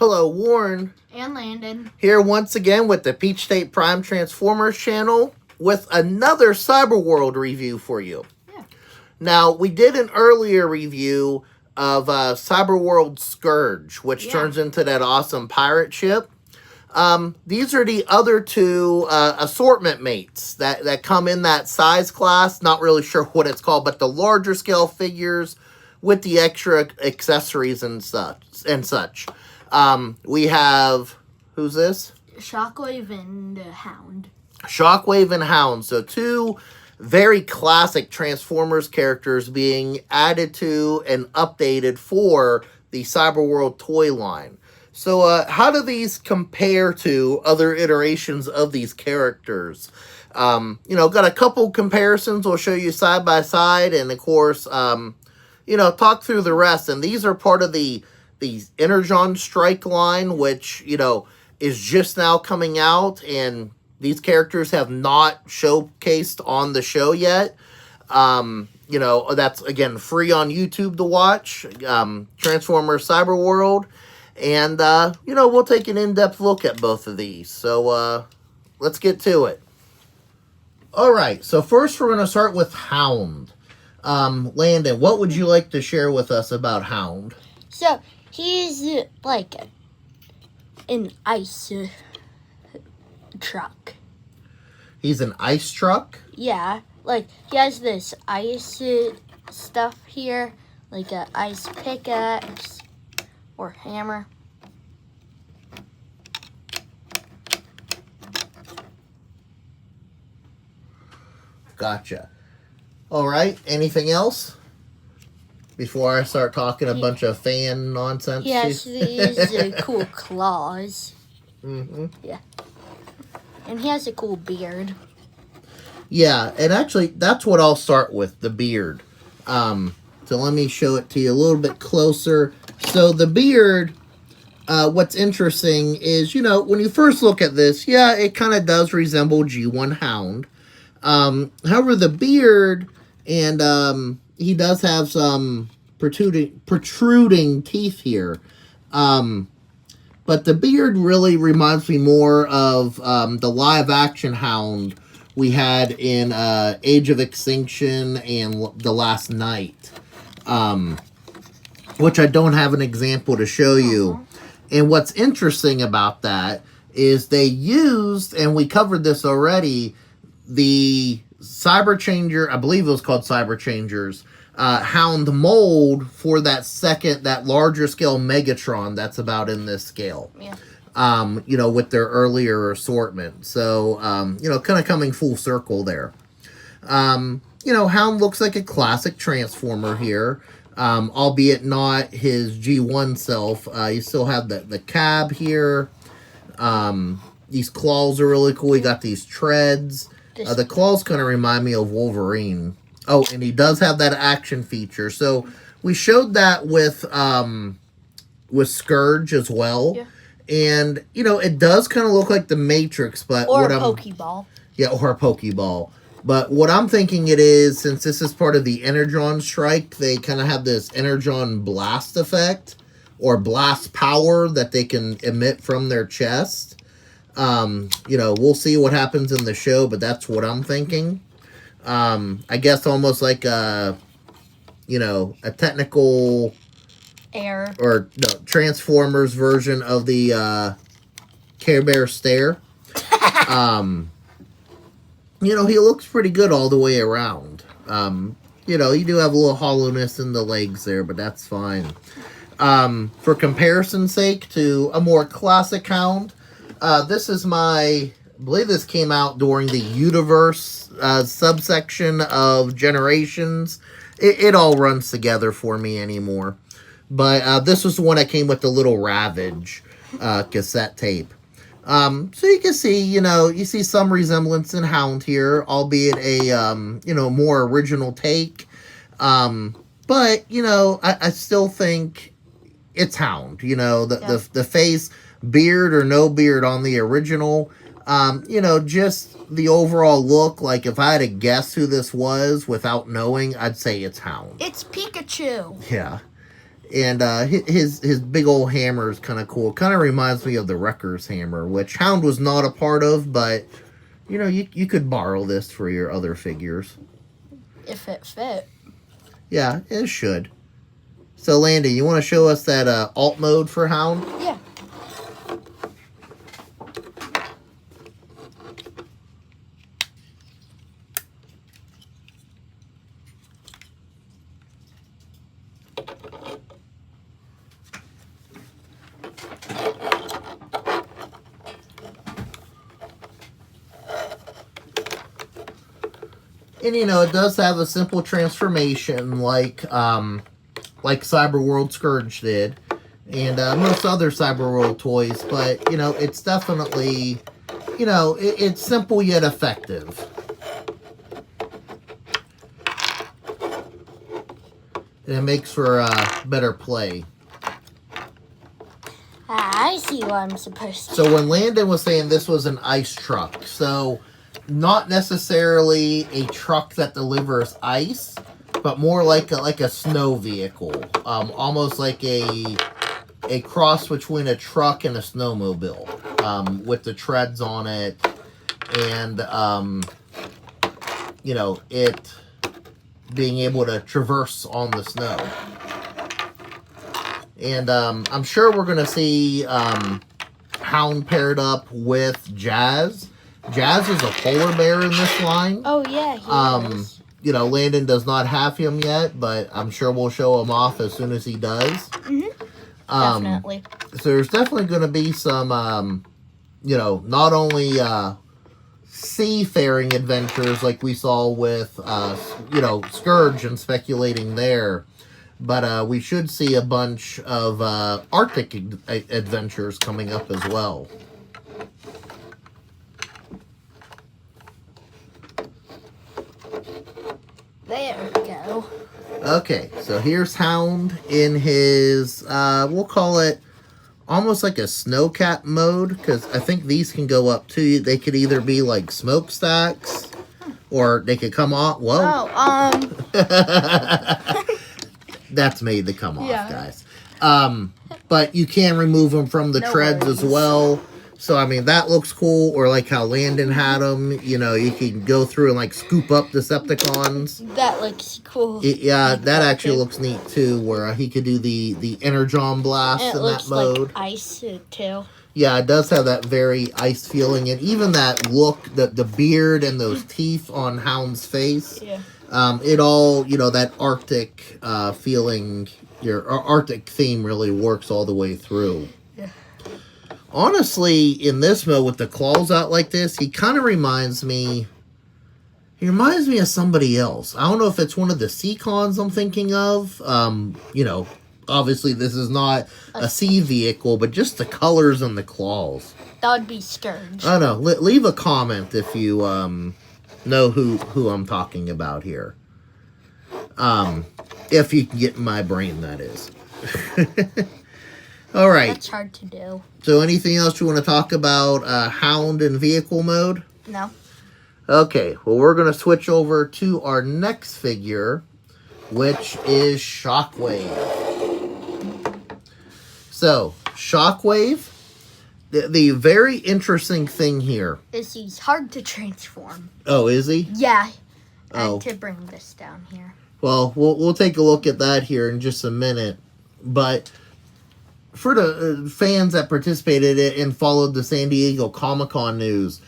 Hello, Warren. And Landon. Here once again with the Peach State Prime Transformers channel with another Cyberworld review for you. Yeah. Now, we did an earlier review of Cyberworld Scourge, which turns into that awesome pirate ship. These are the other two assortment mates that come in that size class. Not really sure what it's called, but the larger scale figures with the extra accessories and such. We have, who's this? Shockwave and Hound. Shockwave and Hound. So two very classic Transformers characters being added to and updated for the Cyberworld toy line. So how do these compare to other iterations of these characters? Got a couple comparisons we'll show you side by side, and of course, talk through the rest. And these are part of the Energon Strike line, which, is just now coming out, and these characters have not showcased on the show yet. That's, again, free on YouTube to watch, Transformers Cyberworld, and, we'll take an in-depth look at both of these. So, let's get to it. All right, so first we're going to start with Hound. Landon, what would you like to share with us about Hound? So, he's like an ice truck. He's an ice truck? Yeah, like he has this ice stuff here, like an ice pickaxe or hammer. Gotcha. All right, anything else? Before I start talking a bunch of fan nonsense. He has these cool claws. Mm-hmm. Yeah. And he has a cool beard. Yeah, and actually, that's what I'll start with, the beard. So let me show it to you a little bit closer. So the beard, what's interesting is, when you first look at this, yeah, it kind of does resemble G1 Hound. However, the beard, and he does have some protruding teeth here. But the beard really reminds me more of the live-action Hound we had in Age of Extinction and The Last Night, which I don't have an example to show you. And what's interesting about that is they used, and we covered this already, the Cyber Changer, I believe it was called Cyber Changers, Hound mold for that larger scale Megatron that's about in this scale. Yeah. With their earlier assortment. So, kind of coming full circle there. Hound looks like a classic Transformer here, albeit not his G1 self. You still have the cab here. These claws are really cool. You got these treads. The claws kind of remind me of Wolverine. Oh, and he does have that action feature. So we showed that with Scourge as well. Yeah. And, it does kind of look like the Matrix, but or a Pokeball. Yeah, or a Pokeball. But what I'm thinking it is, since this is part of the Energon Strike, they kind of have this Energon blast effect or blast power that they can emit from their chest. We'll see what happens in the show, but that's what I'm thinking. I guess almost like a technical Air. or no, Transformers version of the Care Bear stare. He looks pretty good all the way around. You do have a little hollowness in the legs there, but that's fine. For comparison's sake to a more classic Hound, this is I believe this came out during the Universe subsection of Generations. It all runs together for me anymore. But this was the one that came with the little Ravage cassette tape. So you can see, you see some resemblance in Hound here, albeit a, more original take. But, I still think it's Hound, the face, beard or no beard on the original. Just the overall look, like if I had to guess who this was without knowing, I'd say it's Hound. It's Pikachu. Yeah. And his big old hammer is kind of cool. Kind of reminds me of the Wrecker's hammer, which Hound was not a part of, but you know, you could borrow this for your other figures. If it fit. Yeah, it should. So, Landon, you want to show us that alt mode for Hound? Yeah. And you know, it does have a simple transformation like Cyberworld Scourge did, and most other Cyberworld toys. But you know, it's definitely, you know, it's simple yet effective. And it makes for better play. I see what I'm supposed to. So when Landon was saying this was an ice truck, so not necessarily a truck that delivers ice, but more like a snow vehicle, almost like a cross between a truck and a snowmobile, with the treads on it, and you know, it being able to traverse on the snow. And I'm sure we're gonna see Hound paired up with Jazz. Jazz is a polar bear in this line. Oh, yeah, he is. You know, Landon does not have him yet, but I'm sure we'll show him off as soon as he does. Definitely. So there's definitely going to be some, you know, not only seafaring adventures like we saw with, you know, Scourge and speculating there, but we should see a bunch of Arctic adventures coming up as well. There we go. Okay, so here's Hound in his, we'll call it almost like a snowcat mode, because I think these can go up too. They could either be like smokestacks, or they could come off. Whoa. Oh, That's made to come off, guys. But you can remove them from the treads as well. So, I mean, that looks cool. Or like how Landon had them. You know, you can go through and like scoop up Decepticons. that looks cool. Yeah, that actually looks neat too, where he could do the Energon blast And it in looks that mode. like ice too. Yeah, it does have that very ice feeling, and even that look, the beard and those teeth on Hound's face. Yeah. It all, you know, that Arctic feeling, your Arctic theme really works all the way through. Yeah. Honestly, in this mode with the claws out like this, he kind of reminds me. He reminds me of somebody else. I don't know if it's one of the Seacons I'm thinking of. You know, obviously this is not a sea vehicle, but just the colors and the claws. That would be Scourge. I don't know. Leave a comment if you know who I'm talking about here. If you can get in my brain, that is. All right. That's hard to do. So anything else you want to talk about Hound and vehicle mode? No. Okay, well, we're going to switch over to our next figure, which is Shockwave. So, Shockwave, the very interesting thing here. Is he's hard to transform. Oh, is he? Yeah. I Oh. had to bring this down here. Well, we'll take a look at that here in just a minute. But for the fans that participated and followed the San Diego Comic-Con news,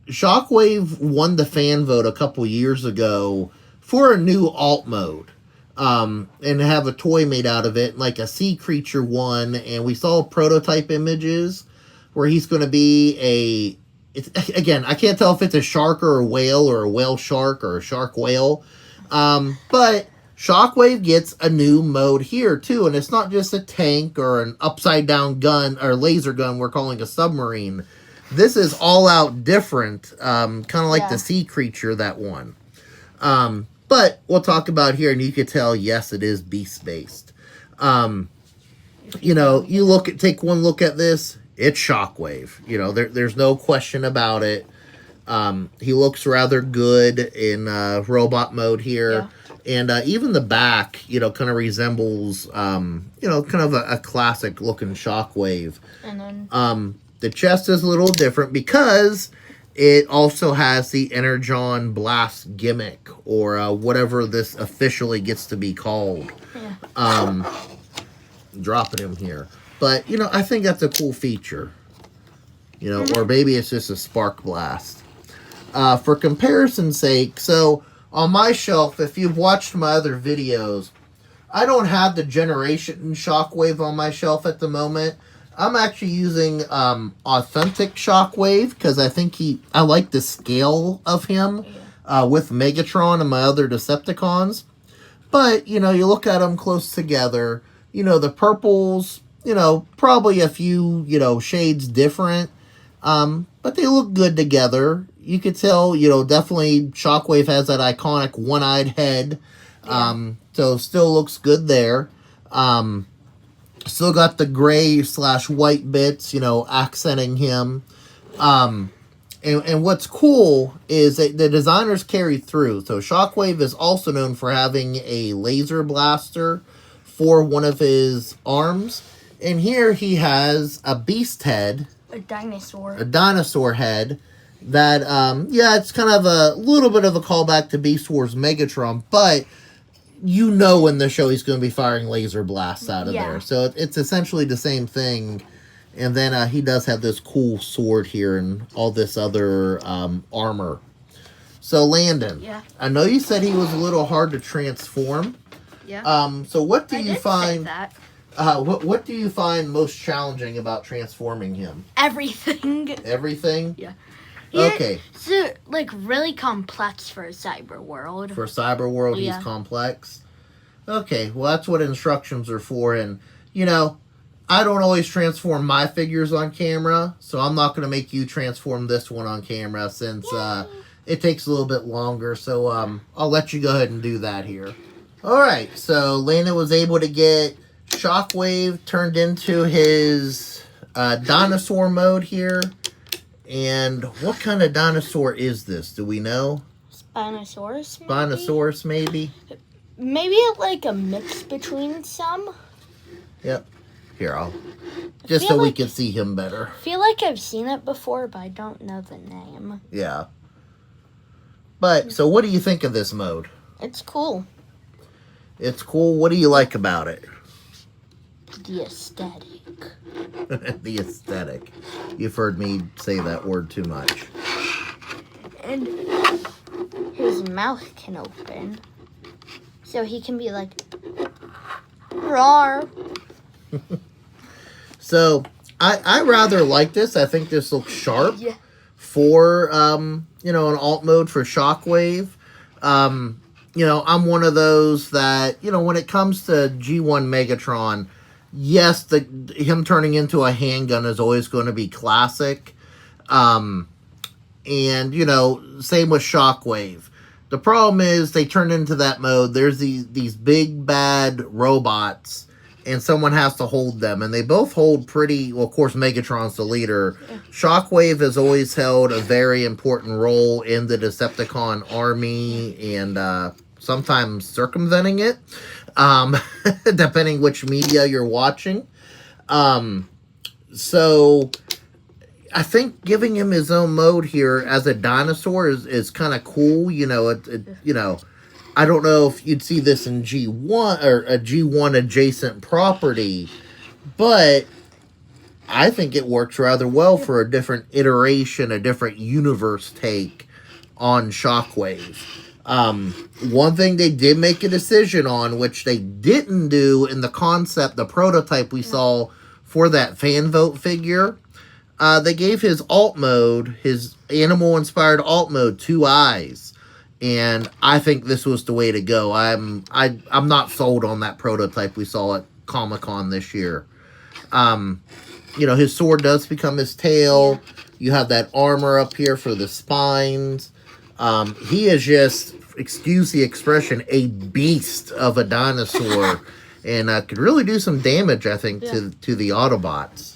Shockwave won the fan vote a couple years ago for a new alt mode. And have a toy made out of it, like a sea creature one. And we saw prototype images where he's going to be again, I can't tell if it's a shark or a whale shark or a shark whale. But Shockwave gets a new mode here too. And it's not just a tank or an upside down gun or laser gun we're calling a submarine. This is all out different, kind of like the sea creature that won. But we'll talk about here, and you can tell, yes, it is beast-based. You know, take one look at this, it's Shockwave. You know, there's no question about it. He looks rather good in robot mode here. And even the back, you know, kind of resembles, you know, kind of a classic looking Shockwave. And then The chest is a little different because it also has the Energon blast gimmick, or whatever this officially gets to be called. yeah. Dropping him here. But, you know, I think that's a cool feature. You know, or maybe it's just a spark blast. For comparison's sake, so on my shelf, if you've watched my other videos, I don't have the Generation Shockwave on my shelf at the moment. I'm actually using Authentic Shockwave because I think I like the scale of him with Megatron and my other Decepticons. But, you know, you look at them close together, you know, the purples, you know, probably a few, you know, shades different. But they look good together. You could tell, you know, definitely Shockwave has that iconic one-eyed head. So still looks good there. Still got the gray / white bits, you know, accenting him. And what's cool is that the designers carried through. So Shockwave is also known for having a laser blaster for one of his arms. And here he has a beast head. A dinosaur. A dinosaur head. That, yeah, it's kind of a little bit of a callback to Beast Wars Megatron, but you know in the show he's going to be firing laser blasts out of there. So it's essentially the same thing. And then he does have this cool sword here and all this other armor. So Landon, I know you said he was a little hard to transform. So what do you find? What do you find most challenging about transforming him? Everything. Everything? Yeah. Okay. So, like, really complex for Cyberworld. For Cyberworld, he's complex. Okay, well, that's what instructions are for. And, you know, I don't always transform my figures on camera, so I'm not going to make you transform this one on camera since it takes a little bit longer. So I'll let you go ahead and do that here. All right, so Landon was able to get Shockwave turned into his dinosaur mode here. And what kind of dinosaur is this? Do we know? Spinosaurus, maybe? Spinosaurus, maybe? Maybe like a mix between some. Yep. Here, I'll... Just so we can see him better. I feel like I've seen it before, but I don't know the name. Yeah. But, so what do you think of this mode? It's cool. It's cool. What do you like about it? The aesthetic. The aesthetic. You've heard me say that word too much. And his mouth can open. So he can be like, roar. So, I rather like this. I think this looks sharp for, you know, an alt mode for Shockwave. You know, I'm one of those that, you know, when it comes to G1 Megatron, yes, him turning into a handgun is always going to be classic. And, you know, same with Shockwave. The problem is they turn into that mode. There's these big, bad robots, and someone has to hold them. And they both hold pretty... Well, of course, Megatron's the leader. Shockwave has always held a very important role in the Decepticon army and sometimes circumventing it. Depending which media you're watching. So I think giving him his own mode here as a dinosaur is kind of cool. You know, you know, I don't know if you'd see this in G1 or a G1 adjacent property, but I think it works rather well for a different iteration, a different universe take on Shockwave. One thing they did make a decision on, which they didn't do in the concept, the prototype we saw for that fan vote figure, they gave his alt mode, his animal-inspired alt mode, 2 eyes. And I think this was the way to go. I'm not sold on that prototype we saw at Comic-Con this year. You know, his sword does become his tail. You have that armor up here for the spines. He is just, excuse the expression, a beast of a dinosaur. And could really do some damage, I think, to the Autobots.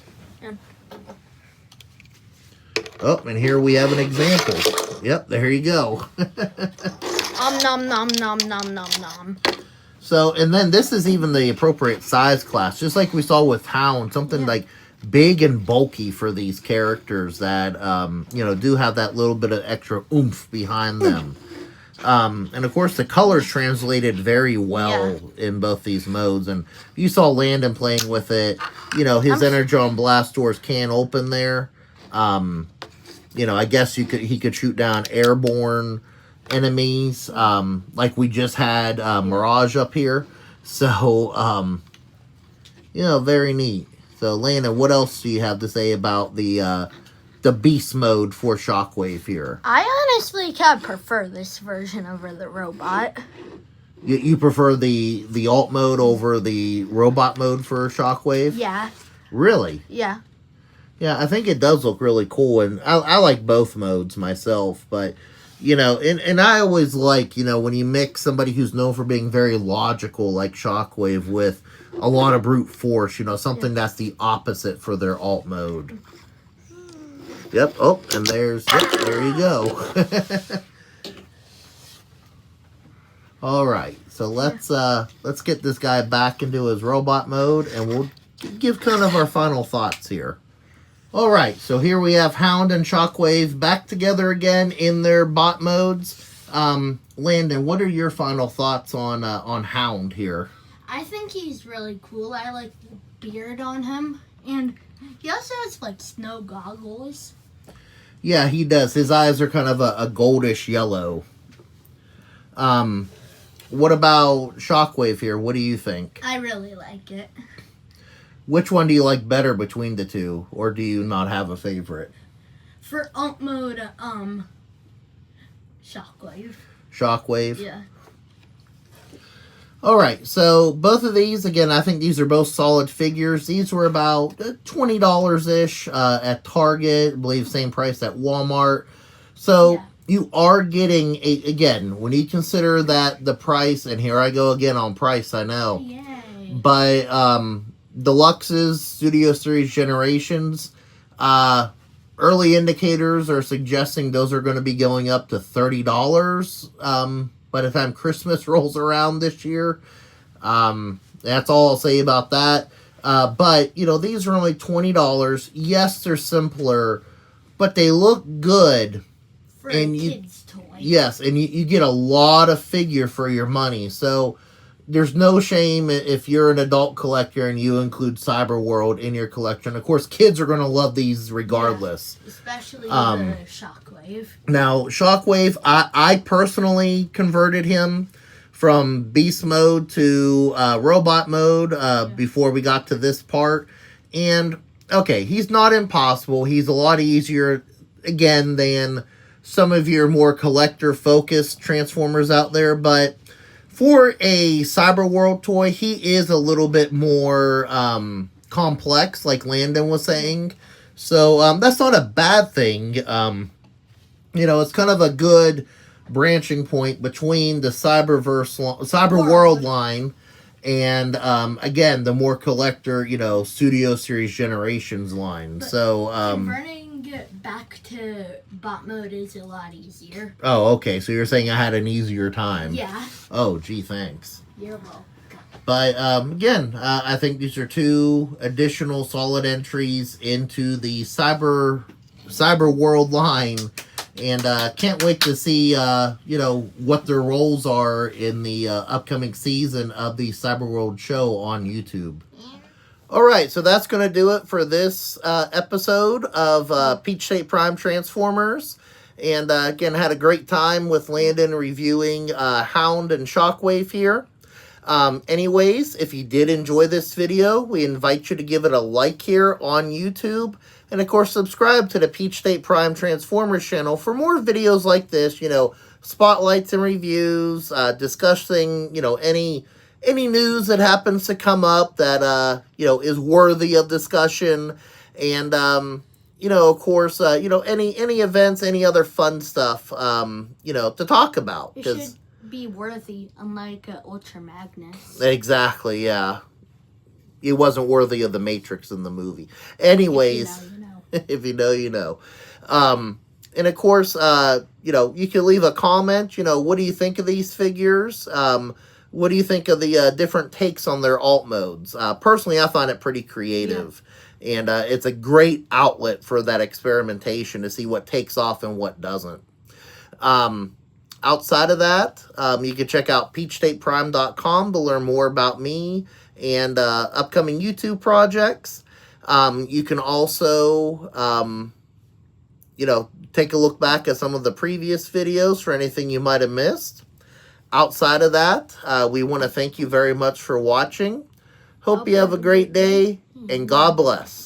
Oh, and here we have an example. Yep, there you go. Nom nom nom nom nom nom. So, and then this is even the appropriate size class, just like we saw with Hound, something like big and bulky for these characters that, do have that little bit of extra oomph behind them. And of course, the colors translated very well in both these modes. And you saw Landon playing with it. His Energon blast doors can open there. I guess he could shoot down airborne enemies, like we just had Mirage up here. So, very neat. So, Landon, what else do you have to say about the beast mode for Shockwave here? I honestly kind of prefer this version over the robot. You prefer the alt mode over the robot mode for Shockwave? Yeah. Really? Yeah. Yeah, I think it does look really cool, and I like both modes myself, but, and I always like, when you mix somebody who's known for being very logical, like Shockwave, with a lot of brute force, something that's the opposite for their alt mode. Yep, and there you go. All right, so let's get this guy back into his robot mode, and we'll give kind of our final thoughts here. All right, so here we have Hound and Shockwave back together again in their bot modes. Landon, what are your final thoughts on Hound here? I think he's really cool. I like the beard on him, and he also has like snow goggles. Yeah, he does. His eyes are kind of a goldish yellow. What about Shockwave here? What do you think? I really like it. Which one do you like better between the two, or do you not have a favorite? For alt mode, Shockwave. Shockwave? Yeah. All right, so both of these, again, I think these are both solid figures. These were about $20-ish at Target. I believe same price at Walmart. So you are getting, again, when you consider that the price, and here I go again on price, I know. Yay. But Deluxes, Studio Series Generations, early indicators are suggesting those are going to be going up to $30 by the time Christmas rolls around this year. That's all I'll say about that. But, these are only $20. Yes, they're simpler, but they look good. For a kid's toy. Yes, and you get a lot of figure for your money. So there's no shame if you're an adult collector and you include Cyberworld in your collection. Of course, kids are going to love these regardless. Yeah, especially the Shockwave. Now, Shockwave, I personally converted him from beast mode to robot mode before we got to this part. And, okay, he's not impossible. He's a lot easier, again, than some of your more collector-focused Transformers out there, but for a Cyberworld toy, he is a little bit more complex, like Landon was saying. So that's not a bad thing. It's kind of a good branching point between the Cyberworld line and, again, the more collector, Studio Series Generations line. But so converting it back to bot mode is a lot easier. Oh, okay. So you're saying I had an easier time. Yeah. Oh, gee, thanks. You're welcome. But, again, I think these are two additional solid entries into the Cyberworld line. And can't wait to see, what their roles are in the upcoming season of the Cyberworld show on YouTube. All right, so that's going to do it for this episode of Peach State Prime Transformers. And, again, had a great time with Landon reviewing Hound and Shockwave here. Anyways, if you did enjoy this video, we invite you to give it a like here on YouTube. And, of course, subscribe to the Peach State Prime Transformers channel for more videos like this, spotlights and reviews, discussing, any news that happens to come up that, is worthy of discussion. And, of course, any events, any other fun stuff, to talk about. It should be worthy, unlike Ultra Magnus. Exactly, yeah. It wasn't worthy of the Matrix in the movie. Anyways, If you know, you know. if you know, you know. And of course, you know, you can leave a comment. You know, what do you think of these figures? What do you think of the different takes on their alt modes? Personally, I find it pretty creative. Yeah. And it's a great outlet for that experimentation to see what takes off and what doesn't. Outside of that, you can check out peachstateprime.com to learn more about me and upcoming YouTube projects. You can also, you know, take a look back at some of the previous videos for anything you might have missed. Outside of that, we want to thank you very much for watching. Hope you have a great day, and God bless.